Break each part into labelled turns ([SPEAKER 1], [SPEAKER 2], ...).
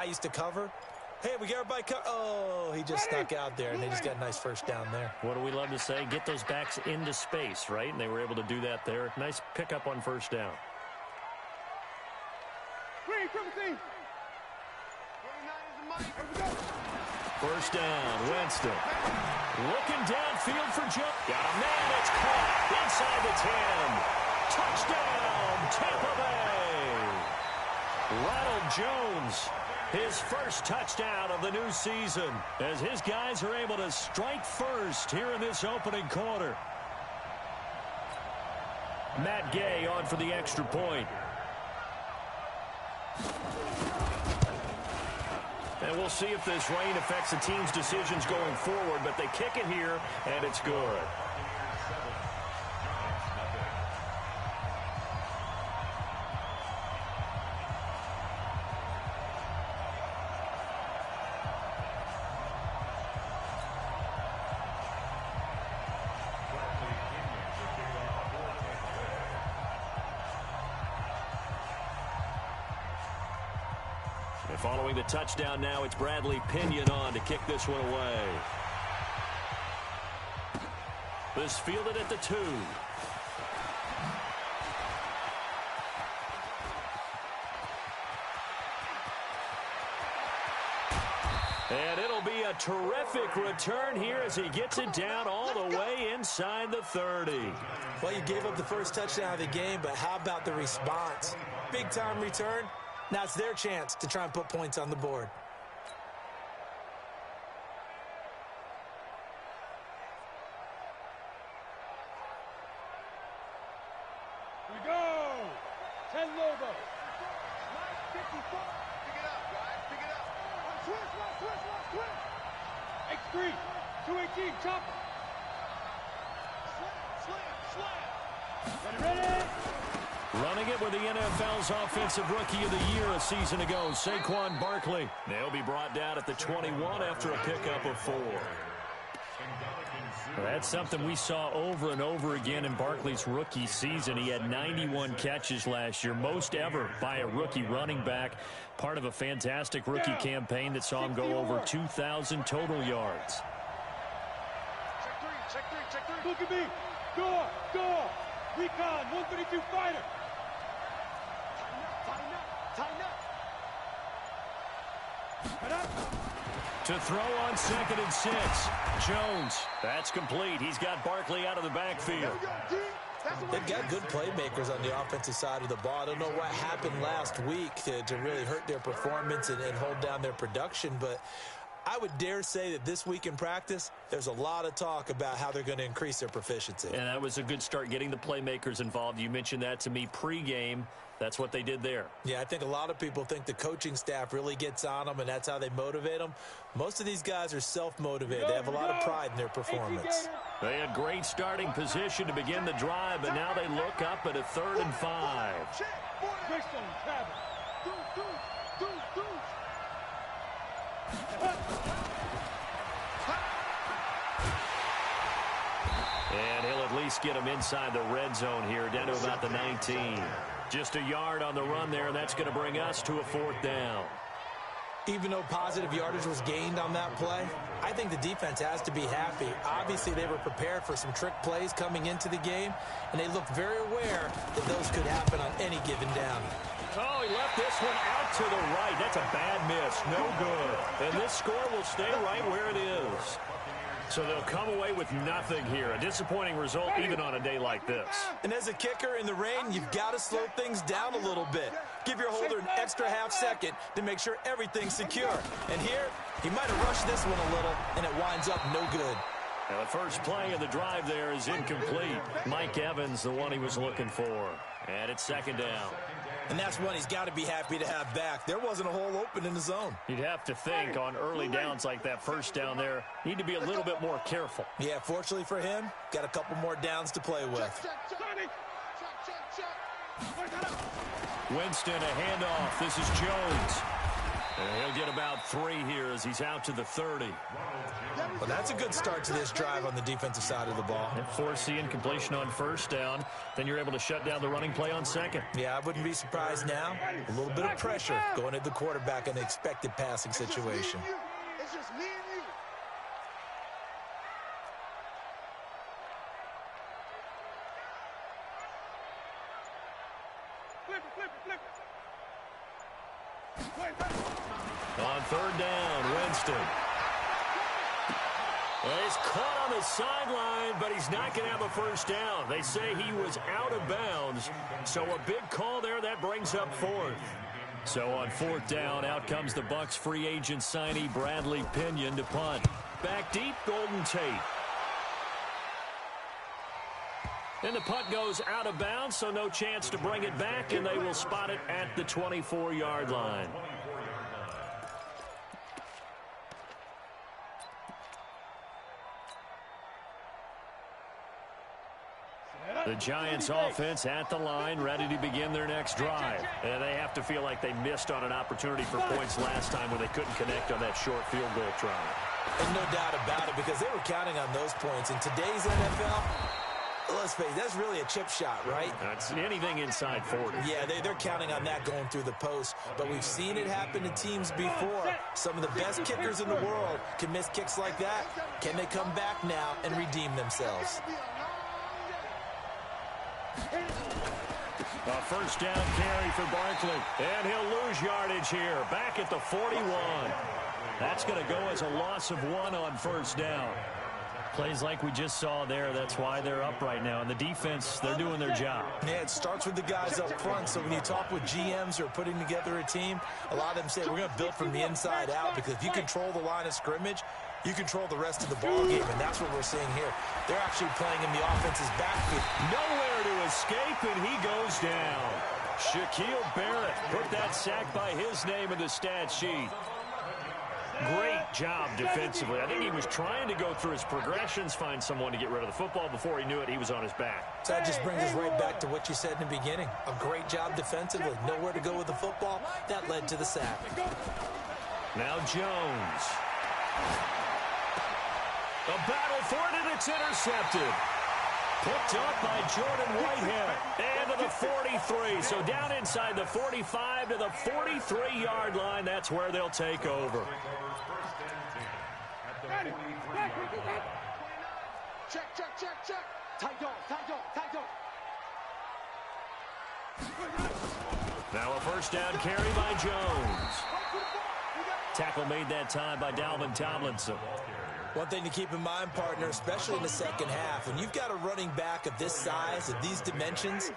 [SPEAKER 1] I used to cover. Hey, we got everybody covered. Oh, he just snuck out there, and they just got a nice first down there.
[SPEAKER 2] What do we love to say? Get those backs into space, right? And they were able to do that there. Nice pickup on first down. First down, Winston. Looking downfield for Joe. Got a man, it's caught inside the 10. Touchdown, Tampa Bay. Ronald Jones, his first touchdown of the new season, as his guys are able to strike first here in this opening quarter. Matt Gay on for the extra point. And we'll see if this rain affects the team's decisions going forward, but they kick it here, and it's good. And following the touchdown now, it's Bradley Pinion on to kick this one away. This fielded at the 2. And it'll be a terrific return here as he gets it down all the way inside the 30.
[SPEAKER 1] Well, you gave up the first touchdown of the game, but how about the response? Big-time return. Now it's their chance to try and put points on the board.
[SPEAKER 3] Here we go. 10 Lobo. 54. Pick it up, guys. Pick it up. Switch. X3. 218. Chop. Slam. Ready.
[SPEAKER 2] Running it with the NFL's Offensive Rookie of the Year a season ago, Saquon Barkley. They'll be brought down at the 21 after a pickup of 4. Well, that's something we saw over and over again in Barkley's rookie season. He had 91 catches last year, most ever by a rookie running back. Part of a fantastic rookie campaign that saw him go over 2,000 total yards.
[SPEAKER 3] Check three. Look at me. Door. Recon, 132 fighter. Tighten up.
[SPEAKER 2] To throw on 2nd and 6. Jones. That's complete. He's got Barkley out of the backfield.
[SPEAKER 1] They've got good playmakers on the offensive side of the ball. I don't know what happened last week to really hurt their performance and hold down their production, but I would dare say that this week in practice, there's a lot of talk about how they're going to increase their proficiency.
[SPEAKER 2] And that was a good start, getting the playmakers involved. You mentioned that to me pregame. That's what they did there.
[SPEAKER 1] Yeah, I think a lot of people think the coaching staff really gets on them, and that's how they motivate them. Most of these guys are self-motivated. They have a lot of pride in their performance.
[SPEAKER 2] They had great starting position to begin the drive, but now they look up at a 3rd and 5. And he'll at least get him inside the red zone here, down to about the 19. Just a yard on the run there, and that's going to bring us to a 4th down.
[SPEAKER 1] Even though positive yardage was gained on that play, I think the defense has to be happy. Obviously, they were prepared for some trick plays coming into the game, and they looked very aware that those could happen on any given down.
[SPEAKER 2] Oh, he left this one out to the right. That's a bad miss. No good. And this score will stay right where it is. So they'll come away with nothing here. A disappointing result even on a day like this.
[SPEAKER 1] And as a kicker in the rain, you've got to slow things down a little bit. Give your holder an extra half second to make sure everything's secure. And here, he might have rushed this one a little, and it winds up no good.
[SPEAKER 2] Now the first play of the drive there is incomplete. Mike Evans, the one he was looking for. And it's 2nd down.
[SPEAKER 1] And that's one he's got to be happy to have back. There wasn't a hole open in the zone.
[SPEAKER 2] You'd have to think on early downs like that first down there, need to be a little bit more careful.
[SPEAKER 1] Yeah, fortunately for him, got a couple more downs to play with.
[SPEAKER 2] Winston, a handoff. This is Jones. And he'll he'll get about 3 here as he's out to the 30.
[SPEAKER 1] Well, that's a good start to this drive on the defensive side of the ball.
[SPEAKER 2] And force the incompletion on first down. Then you're able to shut down the running play on second.
[SPEAKER 1] Yeah, I wouldn't be surprised now. A little bit of pressure going at the quarterback in the expected passing situation.
[SPEAKER 3] It's just me and you. Flip it.
[SPEAKER 2] On third down, Winston. Well, he's caught on the sideline, but he's not going to have a first down. They say he was out of bounds, so a big call there. That brings up 4th. So on 4th down, out comes the Bucs free agent signee Bradley Pinion to punt. Back deep, Golden Tate. And the punt goes out of bounds, so no chance to bring it back, and they will spot it at the 24-yard line. The Giants offense at the line, ready to begin their next drive. And they have to feel like they missed on an opportunity for points last time when they couldn't connect on that short field goal try.
[SPEAKER 1] And no doubt about it, because they were counting on those points. In today's NFL, let's face it, that's really a chip shot, right?
[SPEAKER 2] That's anything inside 40.
[SPEAKER 1] Yeah, they're counting on that going through the post. But we've seen it happen to teams before. Some of the best kickers in the world can miss kicks like that. Can they come back now and redeem themselves?
[SPEAKER 2] A first down carry for Barkley. And he'll lose yardage here. Back at the 41. That's going to go as a loss of 1 on first down. Plays like we just saw there, that's why they're up right now. And the defense, they're doing their job.
[SPEAKER 1] Yeah, it starts with the guys up front. So when you talk with GMs who are putting together a team, a lot of them say we're going to build from the inside out, because if you control the line of scrimmage, you control the rest of the ball game, and that's what we're seeing here. They're actually playing in the offense's backfield.
[SPEAKER 2] Nowhere to escape, and he goes down. Shaquille Barrett put that sack by his name in the stat sheet. Great job defensively. I think he was trying to go through his progressions, find someone to get rid of the football. Before he knew it, he was on his back.
[SPEAKER 1] So that just brings us right back to what you said in the beginning. A great job defensively. Nowhere to go with the football. That led to the sack.
[SPEAKER 2] Now Jones. A battle for it, and it's intercepted. Picked up by Jordan Whitehead. And to the 43. So down inside the 45 to the 43-yard line. That's where they'll take over.
[SPEAKER 3] Check. Tight dog.
[SPEAKER 2] Now a first down carry by Jones. Tackle made that time by Dalvin Tomlinson.
[SPEAKER 1] One thing to keep in mind, partner, especially in the second half, when you've got a running back of this size, of these dimensions,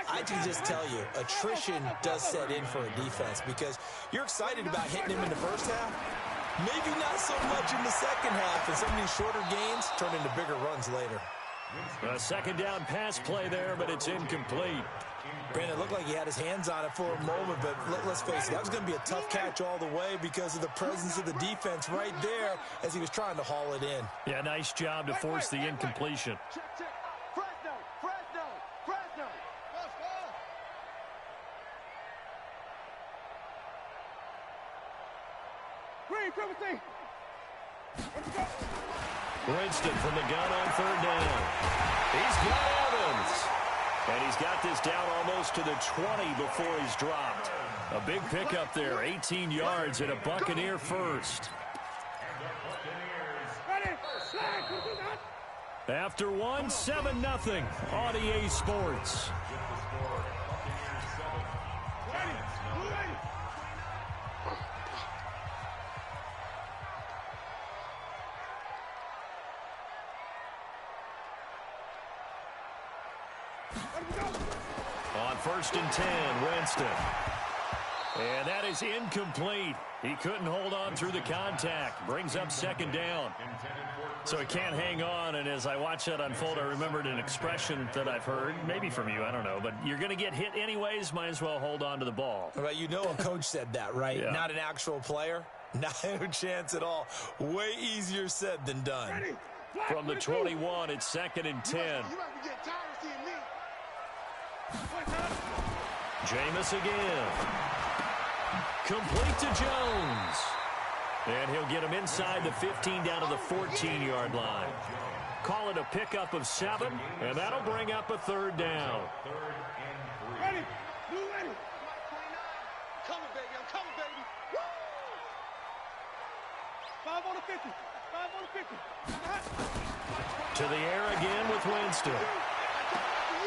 [SPEAKER 1] I can just tell you, attrition does set in for a defense, because you're excited about hitting him in the first half. Maybe not so much in the second half, and some of these shorter gains turn into bigger runs later.
[SPEAKER 2] A second down pass play there, but it's incomplete.
[SPEAKER 1] Brandon, it looked like he had his hands on it for a moment, but let's face it, that was going to be a tough catch all the way because of the presence of the defense right there as he was trying to haul it in.
[SPEAKER 2] Yeah, nice job to force the incompletion.
[SPEAKER 3] Check. Fresno. Green, Timothy.
[SPEAKER 2] Winston from the gun on third down. He's got Evans. And he's got this down almost to the 20 before he's dropped. A big pickup there, 18 yards and a Buccaneer first. After one, 7-0 on EA Sports. On 1st and 10, Winston. And that is incomplete. He couldn't hold on through the contact. Brings up second down. So he can't hang on, and as I watch that unfold, I remembered an expression that I've heard, maybe from you, I don't know, but you're going to get hit anyways, might as well hold on to the ball.
[SPEAKER 1] Well, you know a coach said that, right?
[SPEAKER 2] Yeah.
[SPEAKER 1] Not an actual player. Not a chance at all. Way easier said than done.
[SPEAKER 2] From the 21, it's 2nd and 10. Jameis again. Complete to Jones. And he'll get him inside the 15 down to the 14-yard line. Call it a pickup of 7, and that'll bring up a third down.
[SPEAKER 3] Ready. You ready. I'm coming, baby. I'm coming, baby. Woo! 5 on the 50. 5 on the 50.
[SPEAKER 2] To the air again with Winston.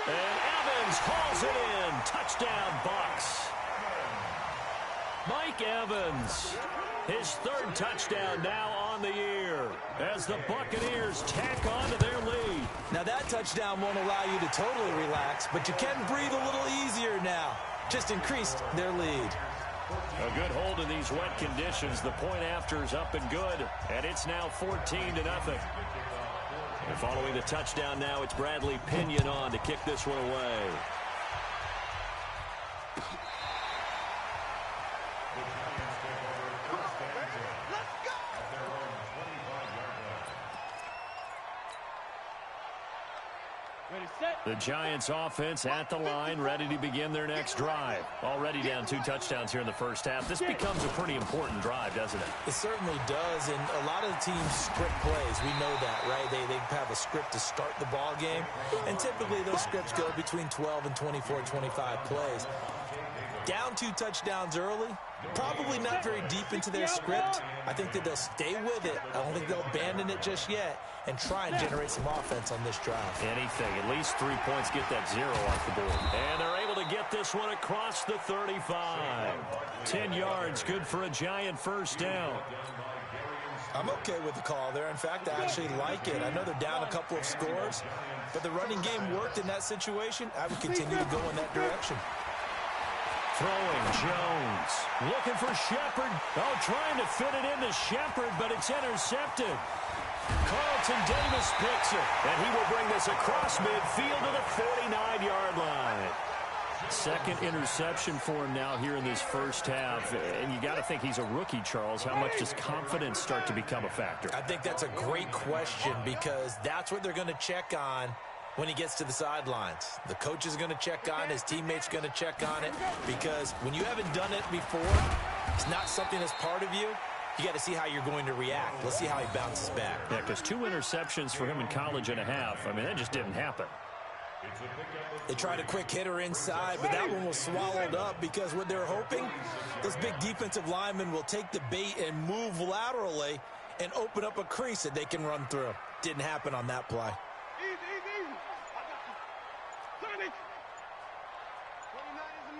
[SPEAKER 2] And Evans hauls it in. Touchdown, Bucs. Mike Evans, his 3rd touchdown now on the year as the Buccaneers tack on to their lead.
[SPEAKER 1] Now that touchdown won't allow you to totally relax, but you can breathe a little easier now. Just increased their lead.
[SPEAKER 2] A good hold in these wet conditions. The point after is up and good, and it's now 14-0. And following the touchdown now, it's Bradley Pinion on to kick this one away. The Giants offense at the line, ready to begin their next drive. Already down 2 touchdowns here in the first half. This becomes a pretty important drive, doesn't it?
[SPEAKER 1] It certainly does, and a lot of the teams script plays. We know that, right? They have a script to start the ball game, and typically those scripts go between 12 and 24, 25 plays. Down 2 touchdowns early, probably not very deep into their script. I think that they'll stay with it. I don't think they'll abandon it just yet and try and generate some offense on this drive.
[SPEAKER 2] Anything. At least 3 points, get that 0 off the board. And they're able to get this one across the 35. 10 yards, good for a Giant first down.
[SPEAKER 1] I'm okay with the call there. In fact, I actually like it. I know they're down a couple of scores, but the running game worked in that situation. I would continue to go in that direction.
[SPEAKER 2] Throwing, Jones. Looking for Shepard. Oh, trying to fit it into Shepard, but it's intercepted. Carlton Davis picks it, and he will bring this across midfield to the 49-yard line. 2nd interception for him now here in this first half. And you got to think he's a rookie, Charles. How much does confidence start to become a factor?
[SPEAKER 1] I think that's a great question because that's what they're going to check on when he gets to the sidelines. The coach is going to check on, his teammates going to check on it, because when you haven't done it before, it's not something that's part of you. You got to see how you're going to react. Let's see how he bounces back.
[SPEAKER 2] Yeah, because 2 interceptions for him in college and a half. I mean, that just didn't happen.
[SPEAKER 1] They tried a quick hitter inside, but that one was swallowed up because what they're hoping, those big defensive linemen will take the bait and move laterally and open up a crease that they can run through. Didn't happen on that play.
[SPEAKER 3] Easy, easy, easy. I got you. 30. 29 is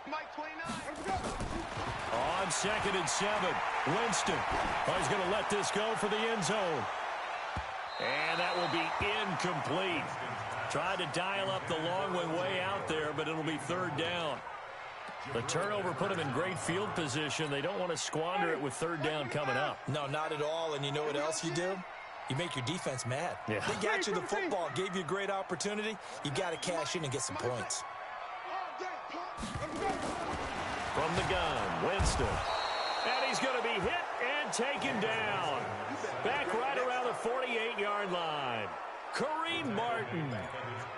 [SPEAKER 3] Mike 29.
[SPEAKER 2] On 2nd and 7, Winston. Oh, he's going to let this go for the end zone. And that will be incomplete. Tried to dial up the long one way out there, but it'll be 3rd down. The turnover put him in great field position. They don't want to squander it with 3rd down coming up.
[SPEAKER 1] No, not at all. And you know what else you do? You make your defense mad.
[SPEAKER 2] Yeah.
[SPEAKER 1] They got you the football, gave you a great opportunity. You got to cash in and get some points.
[SPEAKER 2] From the gun, Winston. And he's going to be hit and taken down. Back right around the 48-yard line. Kareem Martin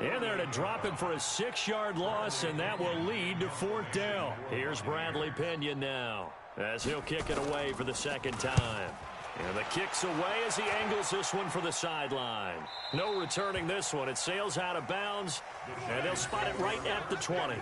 [SPEAKER 2] in there to drop it for a 6-yard loss, and that will lead to 4th down. Here's Bradley Pinion now as he'll kick it away for the 2nd time. And the kick's away as he angles this one for the sideline. No returning this one. It sails out of bounds, and they'll spot it right at the 20.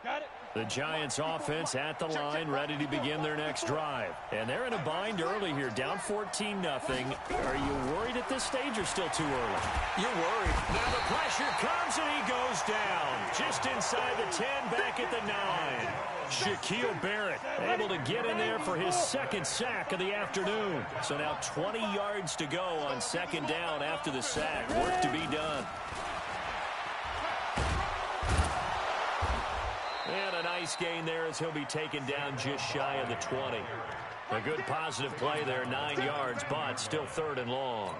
[SPEAKER 3] Got it.
[SPEAKER 2] The Giants offense at the line, ready to begin their next drive. And they're in a bind early here, down 14-0. Are you worried at this stage or still too early?
[SPEAKER 1] You're worried.
[SPEAKER 2] Now the pressure comes and he goes down. Just inside the 10, back at the 9. Shaquille Barrett able to get in there for his 2nd sack of the afternoon. So now 20 yards to go on 2nd down after the sack. Work to be done. And a nice gain there as he'll be taken down just shy of the 20. A good positive play there, 9 yards, but still 3rd and long.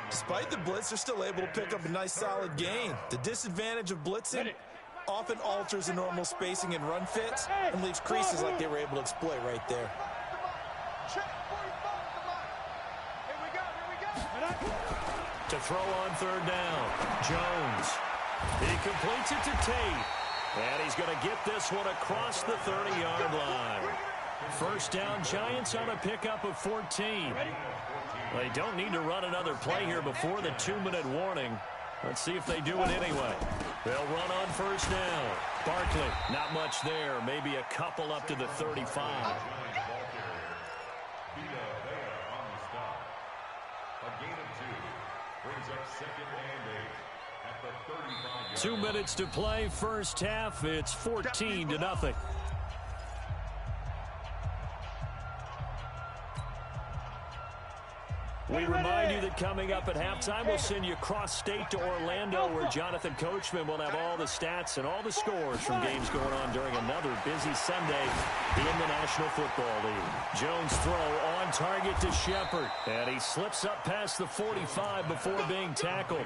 [SPEAKER 1] Despite the blitz, they're still able to pick up a nice solid gain. The disadvantage of blitzing often alters the normal spacing and run fits and leaves creases like they were able to exploit right there.
[SPEAKER 3] Check 45 at the line. Here we go, here we go.
[SPEAKER 2] To throw on third down. Jones. He completes it to Tate. And he's going to get this one across the 30-yard line. First down, Giants on a pickup of 14. They don't need to run another play here before the 2-minute warning. Let's see if they do it anyway. They'll run on first down. Barkley, not much there. Maybe a couple up to the 35. 2 minutes to play, first half. It's 14-0. We remind you that coming up at halftime, we'll send you cross-state to Orlando, where Jonathan Coachman will have all the stats and all the scores from games going on during another busy Sunday in the National Football League. Jones' throw on target to Shepard, and he slips up past the 45 before being tackled.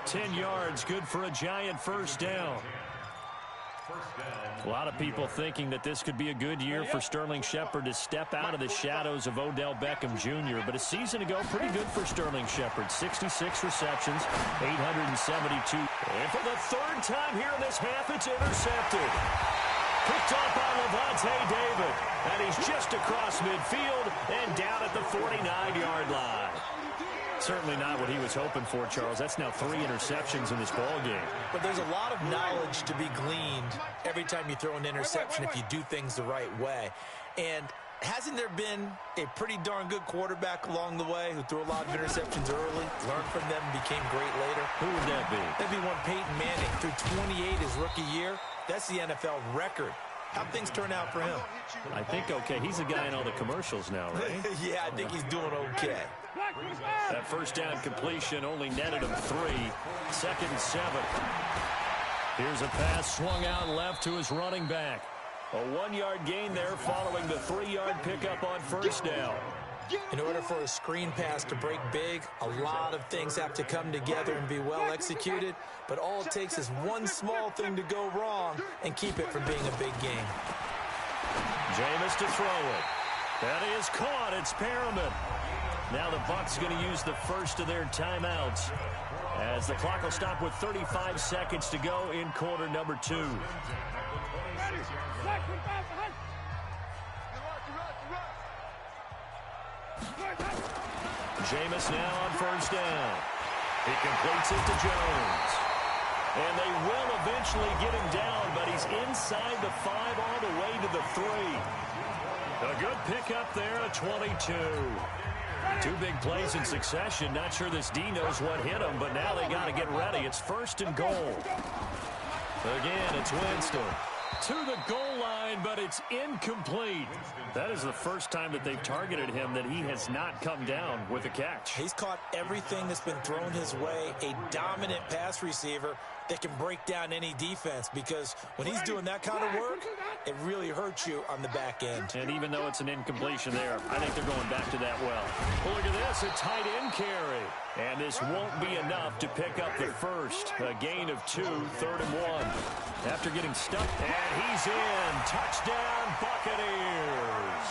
[SPEAKER 2] 10 yards, good for a Giant first down. A lot of people thinking that this could be a good year for Sterling Shepard to step out of the shadows of Odell Beckham Jr. But a season ago, pretty good for Sterling Shepard. 66 receptions, 872. And for the third time here in this half, it's intercepted. Picked up by Levante David. And he's just across midfield and down at the 49-yard line. Certainly not what he was hoping for, Charles. That's now 3 interceptions in this ball game.
[SPEAKER 1] But there's a lot of knowledge to be gleaned every time you throw an interception if you do things the right way. And hasn't there been a pretty darn good quarterback along the way who threw a lot of interceptions early, learned from them, and became great later?
[SPEAKER 2] Who would that be?
[SPEAKER 1] That'd be one Peyton Manning. Threw 28 his rookie year. That's the NFL record. How'd things turn out for him?
[SPEAKER 2] I think okay. He's a guy in all the commercials now, right?
[SPEAKER 1] Yeah, I think he's doing okay.
[SPEAKER 2] That first down completion only netted him 3. 2nd and 7. Here's a pass swung out left to his running back. A 1-yard gain there following the 3-yard pickup on first down.
[SPEAKER 1] In order for a screen pass to break big, a lot of things have to come together and be well executed, but all it takes is one small thing to go wrong and keep it from being a big game.
[SPEAKER 2] Jameis to throw it. That is caught. It's Perriman. Now the Bucs going to use the first of their timeouts as the clock will stop with 35 seconds to go in quarter number 2. Jameis now on first down. He completes it to Jones. And they will eventually get him down, but he's inside the 5 all the way to the 3. A good pickup there at 22. 2 big plays in succession. Not sure this D knows what hit him, but now they got to get ready. It's 1st and goal. Again, it's Winston. To the goal line, but it's incomplete. That is the first time that they've targeted him that he has not come down with a catch.
[SPEAKER 1] He's caught everything that's been thrown his way. A dominant pass receiver that can break down any defense, because when he's doing that kind of work, it really hurts you on the back end.
[SPEAKER 2] And even though it's an incompletion there, I think they're going back to that well. Well, look at this, a tight end carry. And this won't be enough to pick up the first. A gain of 2, 3rd and 1. After getting stuck, and he's in. Touchdown, Buccaneers.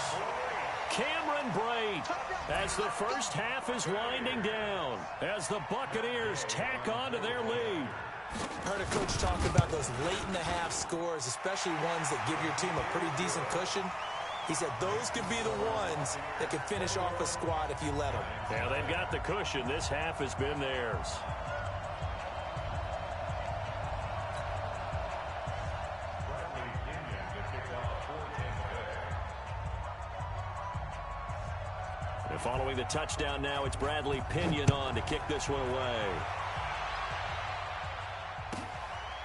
[SPEAKER 2] Cameron Brate, as the first half is winding down, as the Buccaneers tack on to their lead.
[SPEAKER 1] Heard a coach talk about those late-in-the-half scores, especially ones that give your team a pretty decent cushion. He said those could be the ones that could finish off a squad if you let them.
[SPEAKER 2] Yeah, they've got the cushion. This half has been theirs. And following the touchdown now, it's Bradley Pinion on to kick this one away.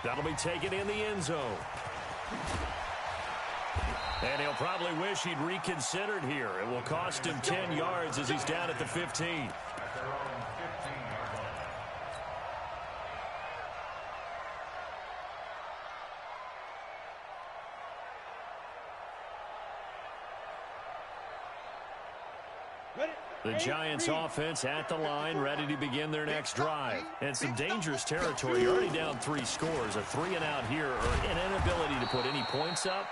[SPEAKER 2] That'll be taken in the end zone. And he'll probably wish he'd reconsidered here. It will cost him 10 yards as he's down at the 15. The Giants offense at the line, ready to begin their next drive. And some dangerous territory. You're already down 3 scores. A 3-and-out here, or an inability to put any points up.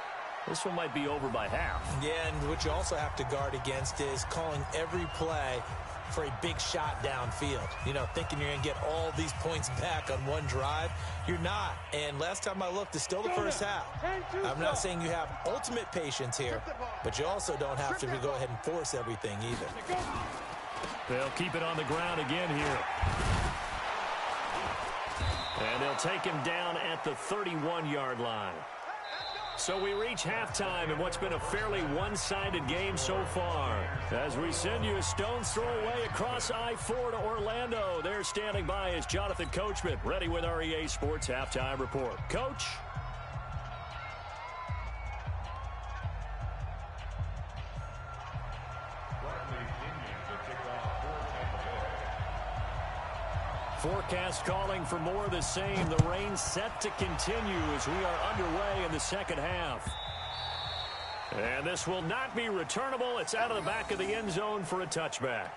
[SPEAKER 2] This one might be over by half.
[SPEAKER 1] Yeah, and what you also have to guard against is calling every play for a big shot downfield. You know, thinking you're going to get all these points back on one drive. You're not. And last time I looked, it's still the first half. I'm not saying you have ultimate patience here, but you also don't have to go ahead and force everything either.
[SPEAKER 2] They'll keep it on the ground again here. And they'll take him down at the 31-yard line. So we reach halftime in what's been a fairly one-sided game so far. As we send you a stone's throw away across I-4 to Orlando. There standing by is Jonathan Coachman, ready with our EA Sports Halftime Report. Coach? Forecast calling for more of the same. The rain set to continue as we are underway in the second half. And this will not be returnable. It's out of the back of the end zone for a touchback.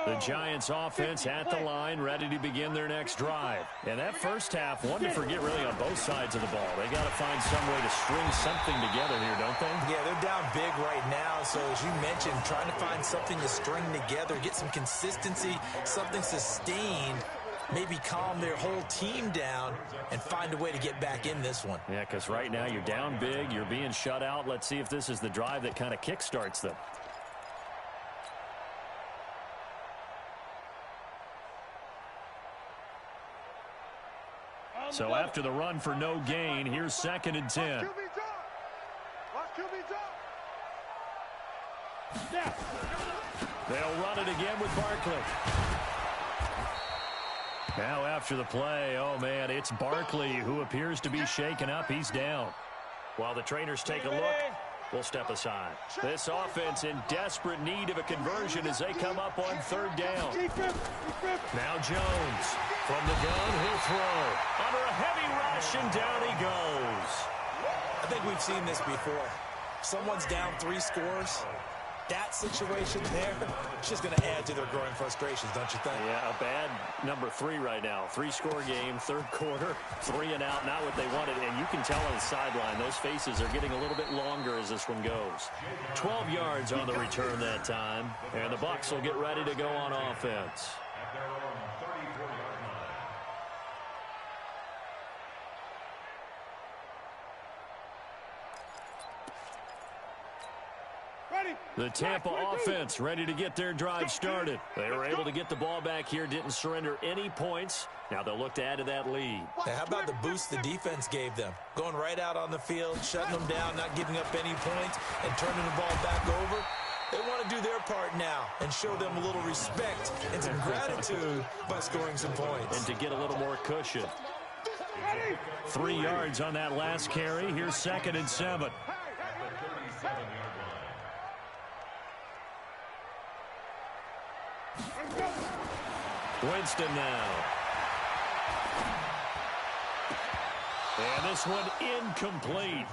[SPEAKER 2] The Giants offense at the line, ready to begin their next drive. And that first half, one to forget really on both sides of the ball. They got to find some way to string something together here, don't they?
[SPEAKER 1] Yeah, they're down big right now. So as you mentioned, trying to find something to string together, get some consistency, something sustained, maybe calm their whole team down and find a way to get back in this one.
[SPEAKER 2] Yeah, because right now you're down big, you're being shut out. Let's see if this is the drive that kind of kickstarts them. So after the run for no gain, here's 2nd and 10. They'll run it again with Barkley. Now after the play, oh man, it's Barkley who appears to be shaken up. He's down. While the trainers take a look, we'll step aside. This offense in desperate need of a conversion as they come up on 3rd down. Now Jones from the gun, he'll throw. Under a heavy rush, and down he goes.
[SPEAKER 1] I think we've seen this before. Someone's down 3 scores. That situation there, it's just going to add to their growing frustrations, don't you think?
[SPEAKER 2] Yeah, a bad number 3 right now. 3-score game, 3rd quarter, 3 and out, not what they wanted. And you can tell on the sideline, those faces are getting a little bit longer as this one goes. 12 yards on the return that time. And the Bucs will get ready to go on offense. The Tampa offense ready to get their drive started. They were able to get the ball back here, didn't surrender any points. Now they'll look to add to that lead.
[SPEAKER 1] Now, how about the boost the defense gave them? Going right out on the field, shutting them down, not giving up any points, and turning the ball back over. They want to do their part now and show them a little respect and some gratitude by scoring some points.
[SPEAKER 2] And to get a little more cushion. 3 yards on that last carry. Here's 2nd and 7. Winston now. And this one incomplete.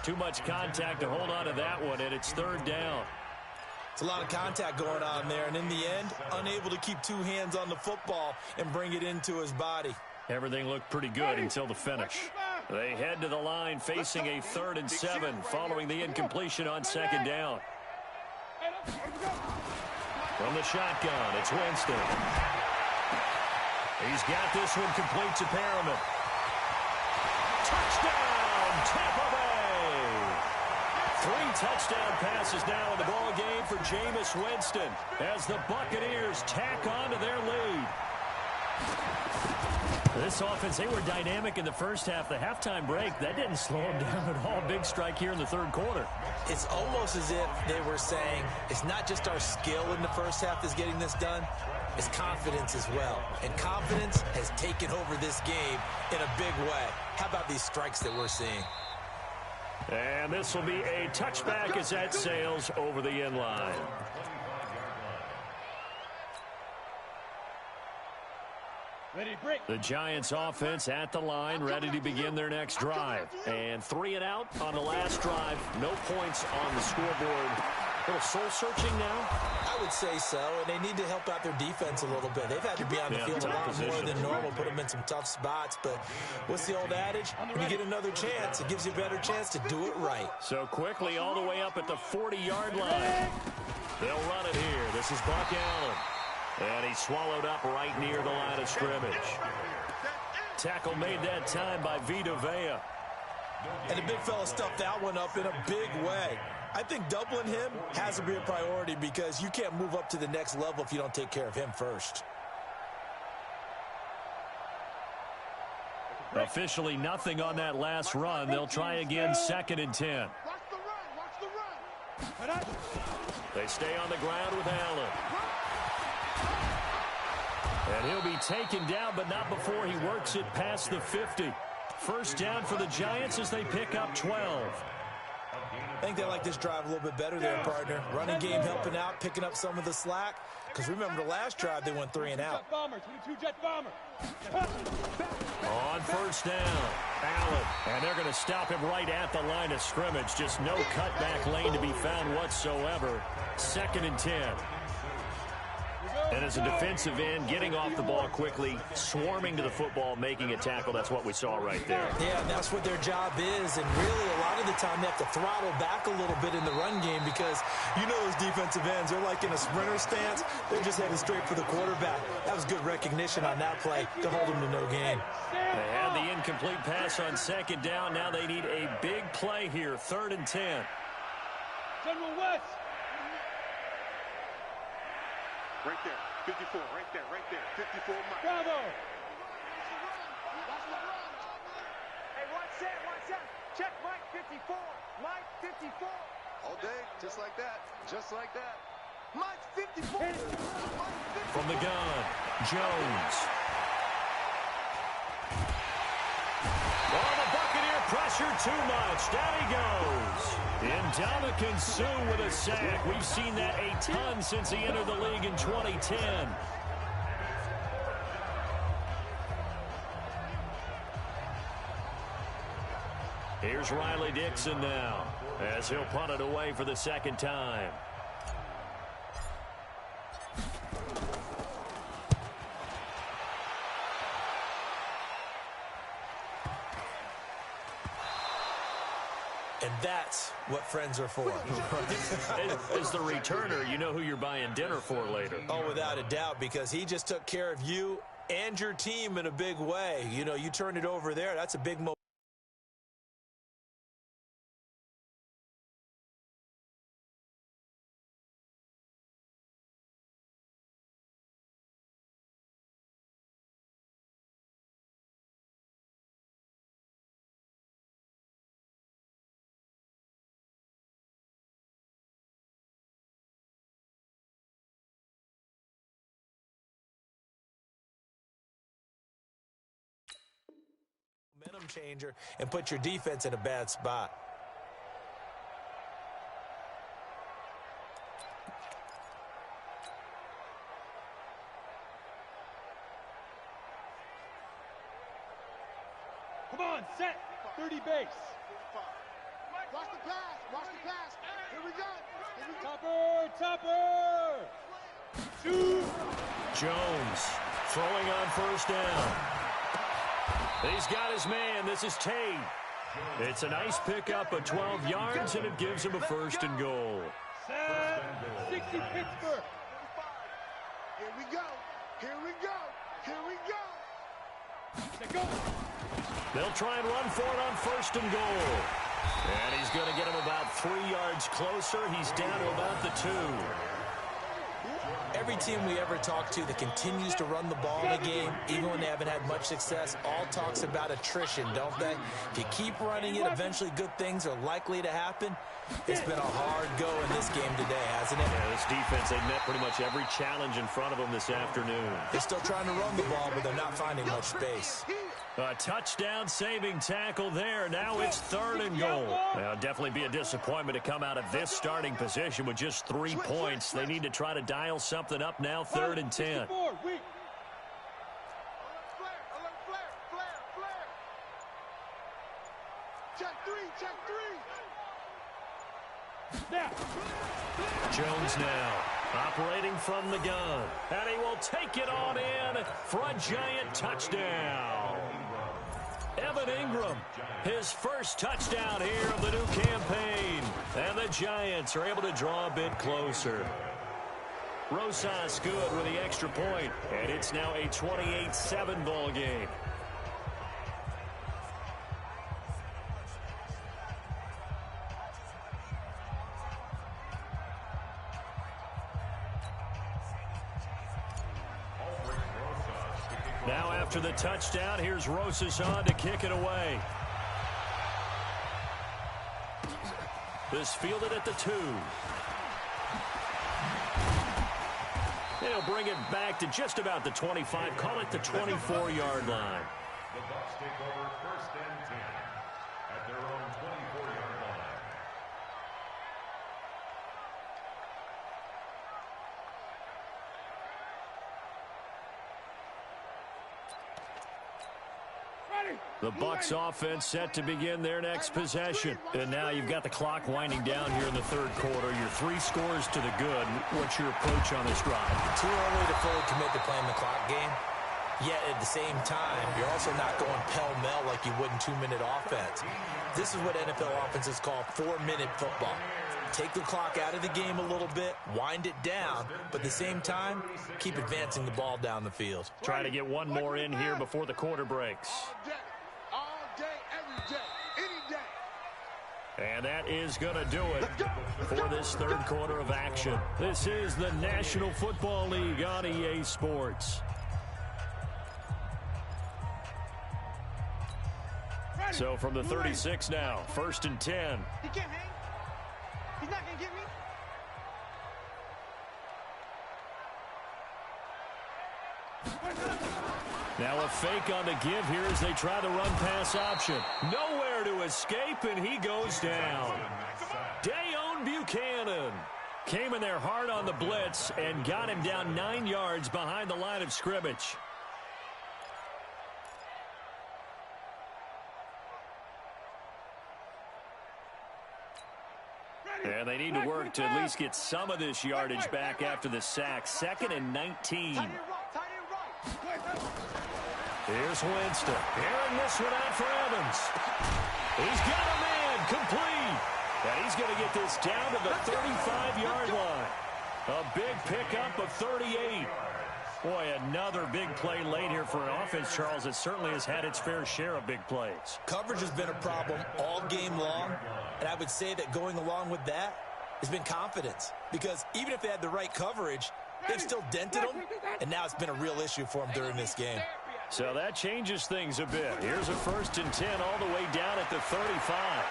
[SPEAKER 2] Too much contact to hold on to that one, and it's 3rd down.
[SPEAKER 1] It's a lot of contact going on there, and in the end, unable to keep 2 hands on the football and bring it into his body.
[SPEAKER 2] Everything looked pretty good until the finish. They head to the line facing a 3rd and 7 following the incompletion on 2nd down. From the shotgun, it's Winston. He's got this one complete to Perriman. Touchdown, Tampa Bay! 3 touchdown passes now in the ball game for Jameis Winston as the Buccaneers tack on to their lead. This offense, they were dynamic in the first half. The halftime break, that didn't slow them down at all. Big strike here in the 3rd quarter.
[SPEAKER 1] It's almost as if they were saying, it's not just our skill in the first half that's getting this done, it's confidence as well. And confidence has taken over this game in a big way. How about these strikes that we're seeing?
[SPEAKER 2] And this will be a touchback as that sails over the end line. The Giants offense at the line, ready to begin their next drive. And 3 and out on the last drive. No points on the scoreboard A little soul-searching now?
[SPEAKER 1] I would say so, and they need to help out their defense a little bit. They've had to be on the field a lot more than normal, put them in some tough spots. But what's the old adage? When you get another chance, it gives you a better chance to do it right.
[SPEAKER 2] So quickly all the way up at the 40-yard line. They'll run it here. This is Buck Allen. And he's swallowed up right near the line of scrimmage. Tackle made that time by Vita Vea.
[SPEAKER 1] And the big fella stuffed that one up in a big way. I think doubling him has to be a priority because you can't move up to the next level if you don't take care of him first.
[SPEAKER 2] Officially nothing on that last run. They'll try again, 2nd and 10.
[SPEAKER 3] Watch the run.
[SPEAKER 2] They stay on the ground with Allen. And he'll be taken down, but not before he works it past the 50. First down for the Giants as they pick up 12.
[SPEAKER 1] I think they like this drive a little bit better there, partner. Running game helping out, picking up some of the slack. Because remember the last drive, they went 3 and out.
[SPEAKER 3] 22-jet bomber.
[SPEAKER 2] On first down, Allen. And they're going to stop him right at the line of scrimmage. Just no cutback lane to be found whatsoever. 2nd and 10. And as a defensive end, getting off the ball quickly, swarming to the football, making a tackle, that's what we saw right there.
[SPEAKER 1] Yeah, and that's what their job is. And really, a lot of the time, they have to throttle back a little bit in the run game because you know those defensive ends, they're like in a sprinter stance. They're just heading straight for the quarterback. That was good recognition on that play to hold them to no gain.
[SPEAKER 2] They had the incomplete pass on 2nd down. Now they need a big play here, 3rd and 10.
[SPEAKER 3] General West. Right there, 54, right there, 54, Mike. Bravo! Hey, watch that, check Mike 54, Mike 54.
[SPEAKER 4] All day, just like that, Mike 54.
[SPEAKER 2] From the gun, Jones. Oh, the Buccaneer pressure too much. Down he goes. Ndamukong Suh with a sack. We've seen that a ton since he entered the league in 2010. Here's Riley Dixon now as he'll punt it away for the 2nd time.
[SPEAKER 1] And that's what friends are for.
[SPEAKER 2] As the returner, you know who you're buying dinner for later.
[SPEAKER 1] Oh, without a doubt, because he just took care of you and your team in a big way. You know, you turned it over there. That's a big moment. Momentum changer and put your defense in a bad spot.
[SPEAKER 3] Come on, set, 30 base.
[SPEAKER 4] Watch the pass, here we go.
[SPEAKER 3] Topper. Shoot.
[SPEAKER 2] Jones throwing on first down. He's got his man. This is Tate. It's a nice pickup of 12 yards, and it gives him a 1st and goal.
[SPEAKER 3] 60 Pittsburgh.
[SPEAKER 4] Here we go.
[SPEAKER 3] Let go.
[SPEAKER 2] They'll try and run for it on 1st and goal. And he's going to get him about 3 yards closer. He's down to about the 2.
[SPEAKER 1] Every team we ever talk to that continues to run the ball in a game, even when they haven't had much success, all talks about attrition, don't they? If you keep running it, eventually good things are likely to happen. It's been a hard go in this game today, hasn't it?
[SPEAKER 2] Yeah, this defense, they've met pretty much every challenge in front of them this afternoon.
[SPEAKER 1] They're still trying to run the ball, but they're not finding much space.
[SPEAKER 2] A touchdown-saving tackle there. Now it's 3rd and goal. Now, definitely be a disappointment to come out of this starting position with just 3 points. They need to try to dial something up now, 3rd and 10.
[SPEAKER 3] Now,
[SPEAKER 2] Jones now operating from the gun. And he will take it on in for a giant touchdown. Evan Ingram, his first touchdown here of the new campaign. And the Giants are able to draw a bit closer. Rosas good with the extra point. And it's now a 28-7 ball game. Now after the touchdown, here's Rosas on to kick it away. This fielded at the 2. They'll bring it back to just about the 25. Call it the 24-yard line.
[SPEAKER 5] The Bucs take over 1st and 10 at their own 24-yard line.
[SPEAKER 2] The Bucs offense set to begin their next possession. And now you've got the clock winding down here in the 3rd quarter. Your 3 scores to the good. What's your approach on this drive?
[SPEAKER 1] Too early to fully commit to playing the clock game. Yet at the same time, you're also not going pell-mell like you would in 2-minute offense. This is what NFL offenses call 4-minute football. Take the clock out of the game a little bit, wind it down, but at the same time, keep advancing the ball down the field.
[SPEAKER 2] Try to get one more in here before the quarter breaks.
[SPEAKER 3] All day, every day, any day.
[SPEAKER 2] And that is going to do it for this 3rd quarter of action. This is the National Football League on EA Sports. So from the 36 now, 1st and 10.
[SPEAKER 3] He can't hang. He's not going to get me.
[SPEAKER 2] Now a fake on the give here as they try the run-pass option. Nowhere to escape, and he goes down. Dayon Buchanan came in there hard on the blitz and got him down 9 yards behind the line of scrimmage. And they need to work to at least get some of this yardage back after the sack. 2nd and 19. Here's Winston. Airing this one out for Evans. He's got a man complete. And he's going to get this down to the 35-yard line. A big pickup of 38. Boy, another big play late here for an offense, Charles, that certainly has had its fair share of big plays.
[SPEAKER 1] Coverage has been a problem all game long, and I would say that going along with that has been confidence. Because even if they had the right coverage, they've still dented them, and now it's been a real issue for them during this game.
[SPEAKER 2] So that changes things a bit. Here's a 1st and 10 all the way down at the 35.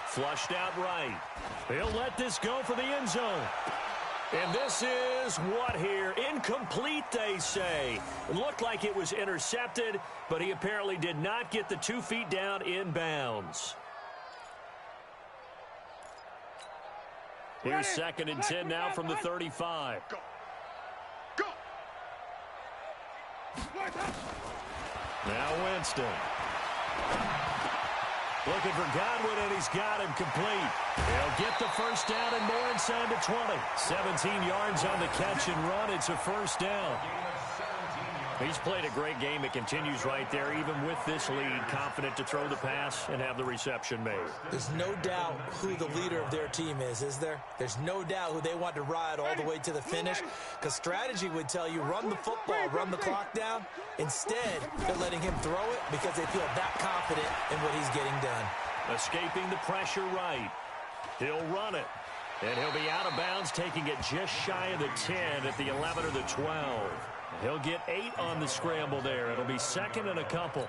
[SPEAKER 2] Flushed out right. He'll let this go for the end zone. And this is what here? Incomplete, they say. It looked like it was intercepted, but he apparently did not get the 2 feet down in bounds. Here's 2nd and 10 now from the 35.
[SPEAKER 3] Go.
[SPEAKER 2] Now Winston. Looking for Godwin, and he's got him complete. He'll get the 1st down and more inside the 20. 17 yards on the catch and run. It's a 1st down. He's played a great game. It continues right there, even with this lead, confident to throw the pass and have the reception made.
[SPEAKER 1] There's no doubt who the leader of their team is there? There's no doubt who they want to ride all the way to the finish, because strategy would tell you run the football, run the clock down. Instead, they're letting him throw it because they feel that confident in what he's getting done.
[SPEAKER 2] Escaping the pressure right. He'll run it, and he'll be out of bounds, taking it just shy of the 10 at the 11 or the 12. He'll get 8 on the scramble there. It'll be 2nd and a couple.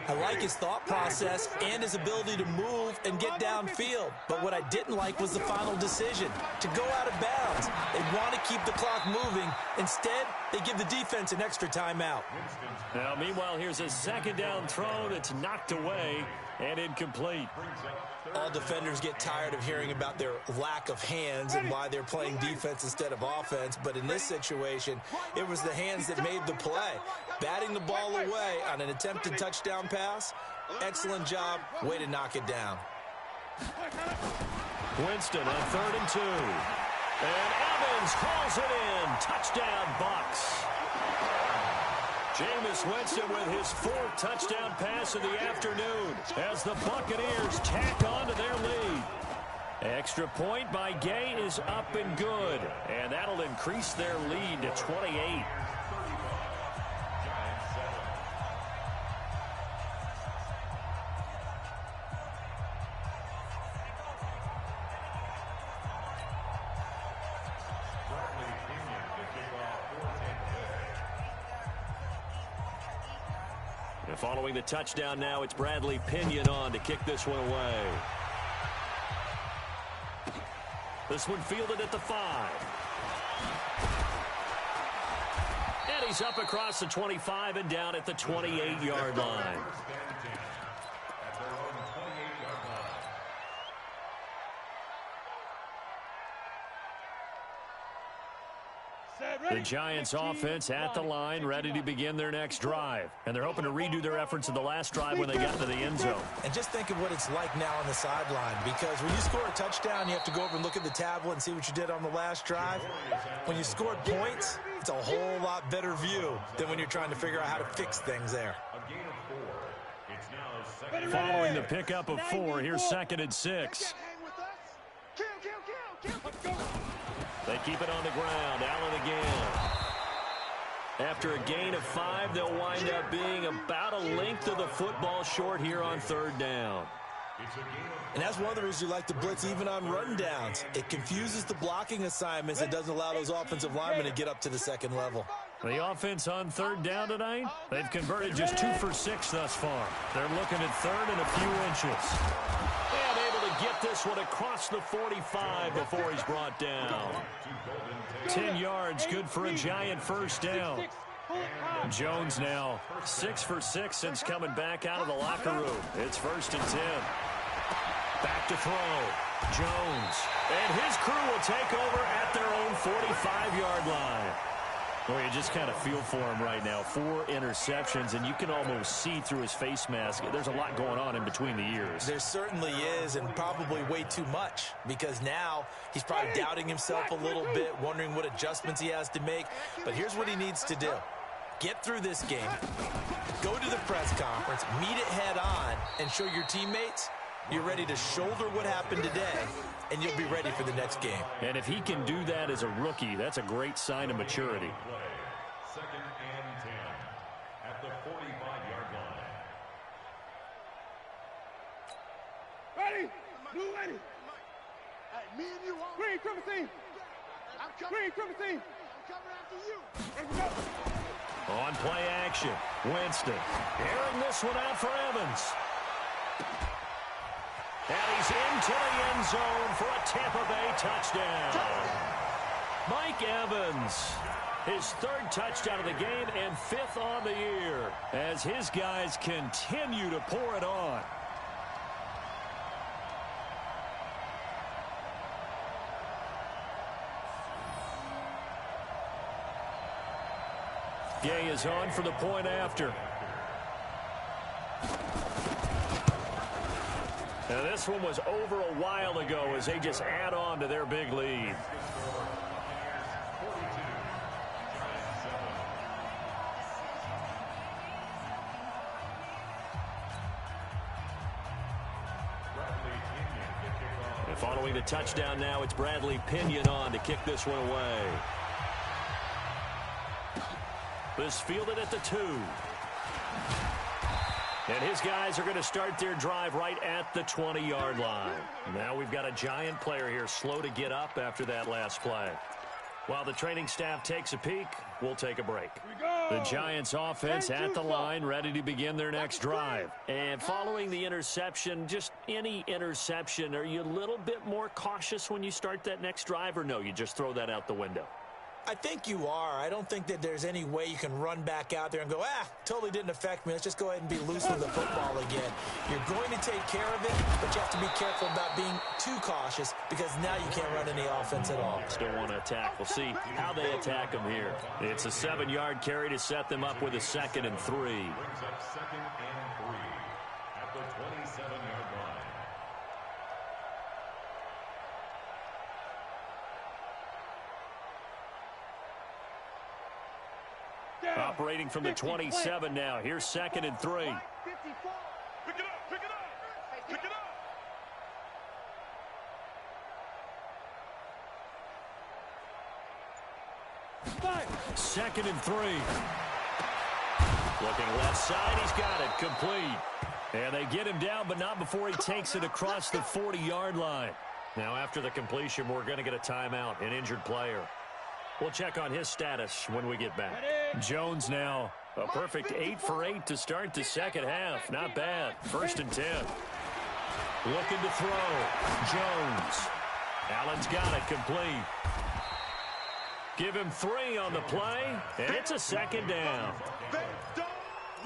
[SPEAKER 1] I like his thought process and his ability to move and get downfield. But what I didn't like was the final decision, to go out of bounds. They want to keep the clock moving. Instead, they give the defense an extra timeout.
[SPEAKER 2] Now, meanwhile, here's a 2nd down throw that's knocked away and incomplete.
[SPEAKER 1] All defenders get tired of hearing about their lack of hands and why they're playing defense instead of offense. But in this situation, it was the hands that made the play. Batting the ball away on an attempted touchdown pass, excellent job, way to knock it down.
[SPEAKER 2] Winston on 3rd and 2. And Evans hauls it in. Touchdown, Bucks. Jameis Winston with his 4th touchdown pass of the afternoon as the Buccaneers tack on to their lead. Extra point by Gay is up and good, and that'll increase their lead to 28. And following the touchdown now, it's Bradley Pinion on to kick this one away. This one fielded at the 5. And he's up across the 25 and down at the 28-yard line. The Giants offense at the line, ready to begin their next drive. And they're hoping to redo their efforts of the last drive when they got into the end zone.
[SPEAKER 1] And just think of what it's like now on the sideline, because when you score a touchdown, you have to go over and look at the tablet and see what you did on the last drive. When you scored points, it's a whole lot better view than when you're trying to figure out how to fix things there.
[SPEAKER 2] Following the pickup of 4, here's 2nd and 6. They keep it on the ground. Allen again. After a gain of 5, they'll wind up being about a length of the football short here on 3rd down.
[SPEAKER 1] And that's one of the reasons you like to blitz even on run downs. It confuses the blocking assignments. It doesn't allow those offensive linemen to get up to the second level.
[SPEAKER 2] The offense on 3rd down tonight, they've converted just 2 for 6 thus far. They're looking at 3rd and a few inches. And able to get this one across the 45 before he's brought down. 10 yards, good for a Giant 1st down. Jones now 6 for 6 since coming back out of the locker room. It's 1st and 10. Back to throw. Jones. And his crew will take over at their own 45-yard line. Well, you just kind of feel for him right now. 4 interceptions, and you can almost see through his face mask. There's a lot going on in between the ears.
[SPEAKER 1] There certainly is, and probably way too much, because now he's probably doubting himself a little bit, wondering what adjustments he has to make. But here's what he needs to do. Get through this game, go to the press conference, meet it head on, and show your teammates you're ready to shoulder what happened today, and you'll be ready for the next game.
[SPEAKER 2] And if he can do that as a rookie, that's a great sign of maturity.
[SPEAKER 5] 2nd and 10 at the 45-yard line.
[SPEAKER 3] Ready? Blue ready. Hey, me and you on. Green, come and see. I'm coming. Green, come and see. I'm coming after you. Let's go.
[SPEAKER 2] On play action, Winston airing this one out for Evans. And he's into the end zone for a Tampa Bay touchdown. Mike Evans, his 3rd touchdown of the game and 5th on the year as his guys continue to pour it on. Gay is on for the point after. Now this one was over a while ago as they just add on to their big lead. And following the touchdown now, it's Bradley Pinion on to kick this one away. This fielded at the 2. And his guys are going to start their drive right at the 20-yard line. Now we've got a Giant player here slow to get up after that last play. While the training staff takes a peek, we'll take a break. The Giants offense at the line, ready to begin their next drive. And following the interception, just any interception, are you a little bit more cautious when you start that next drive, or no, you just throw that out the window?
[SPEAKER 1] I think you are. I don't think that there's any way you can run back out there and go, totally didn't affect me. Let's just go ahead and be loose with the football again. You're going to take care of it, but you have to be careful about being too cautious because now you can't run any offense at all.
[SPEAKER 2] Still want to attack. We'll see how they attack them here. It's a 7-yard carry to set them up with a 2nd and 3.
[SPEAKER 5] Brings up 2nd and 3 at the 27-yard line.
[SPEAKER 2] Operating from the 27 now. Here's 2nd and 3.
[SPEAKER 3] Pick it up, pick it up, pick it up.
[SPEAKER 2] 2nd and 3. Looking left side, he's got it, complete. And they get him down, but not before he takes it across the 40-yard line. Now, after the completion, we're going to get a timeout, an injured player. We'll check on his status when we get back. Jones now, a perfect 8 for 8 to start the second half. Not bad. 1st and 10. Looking to throw. Jones. Allen's got it, complete. Give him 3 on the play, and it's a 2nd down.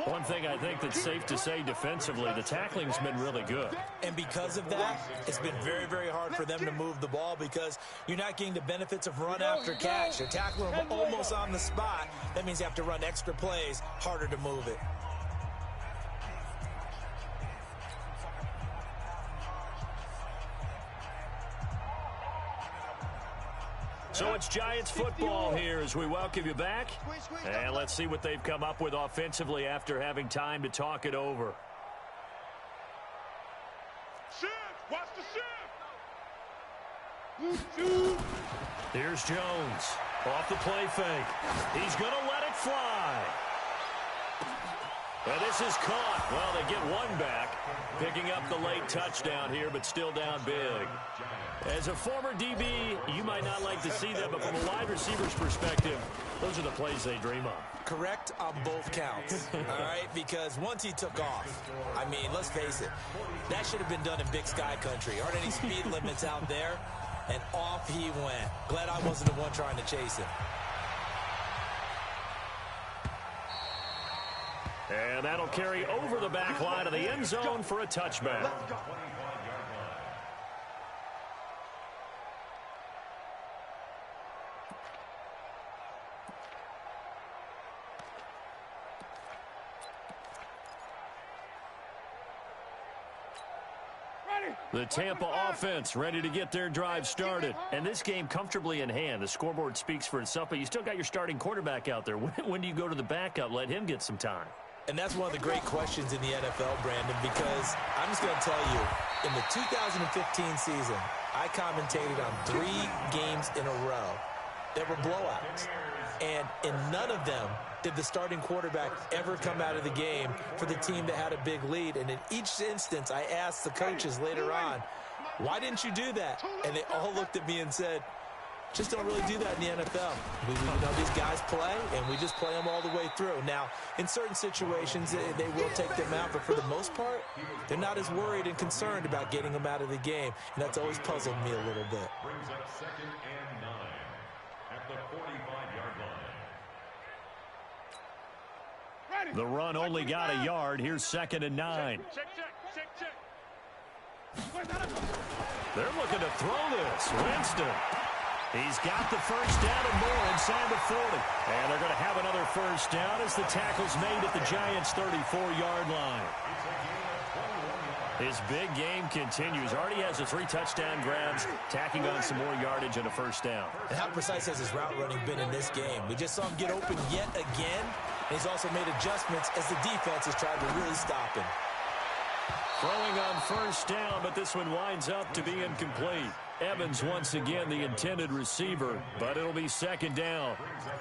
[SPEAKER 2] One thing I think that's safe to say defensively, the tackling's been really good.
[SPEAKER 1] And because of that, it's been very, very hard for them to move the ball because you're not getting the benefits of run after catch. You're tackling them almost on the spot. That means you have to run extra plays, harder to move it.
[SPEAKER 2] So it's Giants football here as we welcome you back. And let's see what they've come up with offensively after having time to talk it over.
[SPEAKER 3] Shift! Watch the shift!
[SPEAKER 2] Here's Jones. Off the play fake. He's going to let it fly. And this is caught. Well, they get one back. Picking up the late touchdown here, but still down big. As a former DB, you might not like to see that, but from a wide receiver's perspective, those are the plays they dream of.
[SPEAKER 1] Correct on both counts, all right? Because once he took off, I mean, let's face it, that should have been done in Big Sky Country. Aren't any speed limits out there? And off he went. Glad I wasn't the one trying to chase him.
[SPEAKER 2] And that'll carry over the back line of the end zone for a touchback. The Tampa offense ready to get their drive started. And this game comfortably in hand. The scoreboard speaks for itself, but you still got your starting quarterback out there. When do you go to the backup? Let him get some time.
[SPEAKER 1] And that's one of the great questions in the NFL, Brandon, because I'm just going to tell you, in the 2015 season, I commentated on 3 games in a row that were blowouts. And in none of them did the starting quarterback ever come out of the game for the team that had a big lead. And in each instance, I asked the coaches later on, why didn't you do that? And they all looked at me and said, just don't really do that in the NFL. We know these guys play, and we just play them all the way through. Now, in certain situations, they will take them out, but for the most part, they're not as worried and concerned about getting them out of the game, and that's always puzzled me a little bit.
[SPEAKER 5] Brings up 2nd and 9 at the 45-yard line.
[SPEAKER 2] The run only got a yard. Here's 2nd and 9.
[SPEAKER 3] Check.
[SPEAKER 2] They're looking to throw this. Winston. He's got the first down and more inside the 40. And they're going to have another first down as the tackle's made at the Giants' 34-yard line. His big game continues. Already has the 3 touchdown grabs, tacking on some more yardage and a first down.
[SPEAKER 1] And how precise has his route running been in this game? We just saw him get open yet again, and he's also made adjustments as the defense has tried to really stop him.
[SPEAKER 2] Throwing on first down, but this one winds up to be incomplete. Evans once again the intended receiver, but it'll be 2nd down.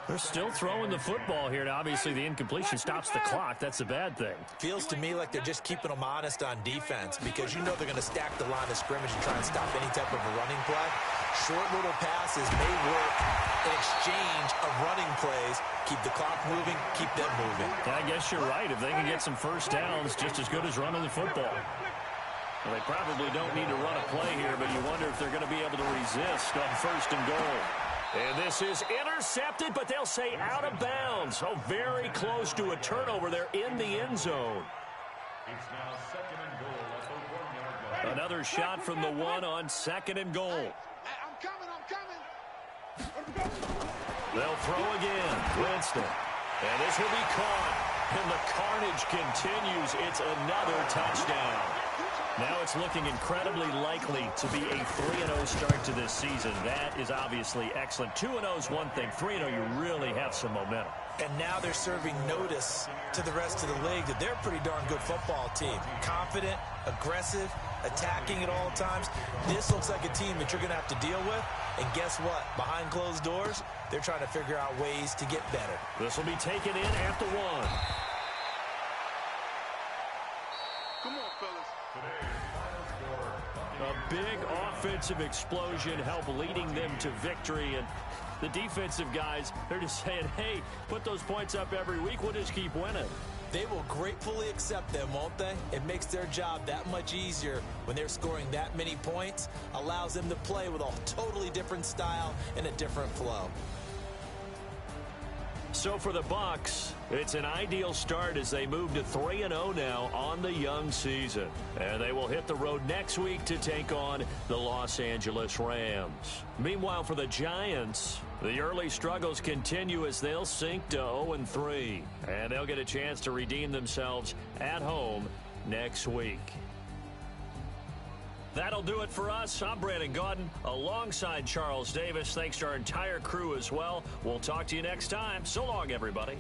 [SPEAKER 2] They're still throwing the football here. Now, obviously, the incompletion stops the clock. That's a bad thing.
[SPEAKER 1] Feels to me like they're just keeping them honest on defense because you know they're going to stack the line of scrimmage and try and stop any type of a running play. Short little passes may work in exchange of running plays. Keep the clock moving, keep them moving.
[SPEAKER 2] I guess you're right. If they can get some first downs, just as good as running the football. Well, they probably don't need to run a play here, but you wonder if they're going to be able to resist on 1st and goal. And this is intercepted, but they'll say out of bounds. Oh, very close to a turnover there in the end zone.
[SPEAKER 5] It's now 2nd and goal at the 1-yard line.
[SPEAKER 2] Another shot from the 1 on 2nd and goal.
[SPEAKER 3] I'm coming.
[SPEAKER 2] They'll throw again. Winston. And this will be caught. And the carnage continues. It's another touchdown. Now it's looking incredibly likely to be a 3-0 start to this season. That is obviously excellent. 2-0 is one thing. 3-0, you really have some momentum.
[SPEAKER 1] And now they're serving notice to the rest of the league that they're a pretty darn good football team. Confident, aggressive, attacking at all times. This looks like a team that you're going to have to deal with. And guess what? Behind closed doors, they're trying to figure out ways to get better.
[SPEAKER 2] This will be taken in at the 1.
[SPEAKER 4] Come on, fellas.
[SPEAKER 5] Today's final score.
[SPEAKER 2] A big offensive explosion helped leading them to victory. And the defensive guys, they're just saying, hey, put those points up every week. We'll just keep winning.
[SPEAKER 1] They will gratefully accept them, won't they? It makes their job that much easier when they're scoring that many points. Allows them to play with a totally different style and a different flow.
[SPEAKER 2] So for the Bucs, it's an ideal start as they move to 3-0 now on the young season. And they will hit the road next week to take on the Los Angeles Rams. Meanwhile, for the Giants, the early struggles continue as they'll sink to 0-3. And they'll get a chance to redeem themselves at home next week. That'll do it for us. I'm Brandon Gaudin alongside Charles Davis. Thanks to our entire crew as well. We'll talk to you next time. So long, everybody.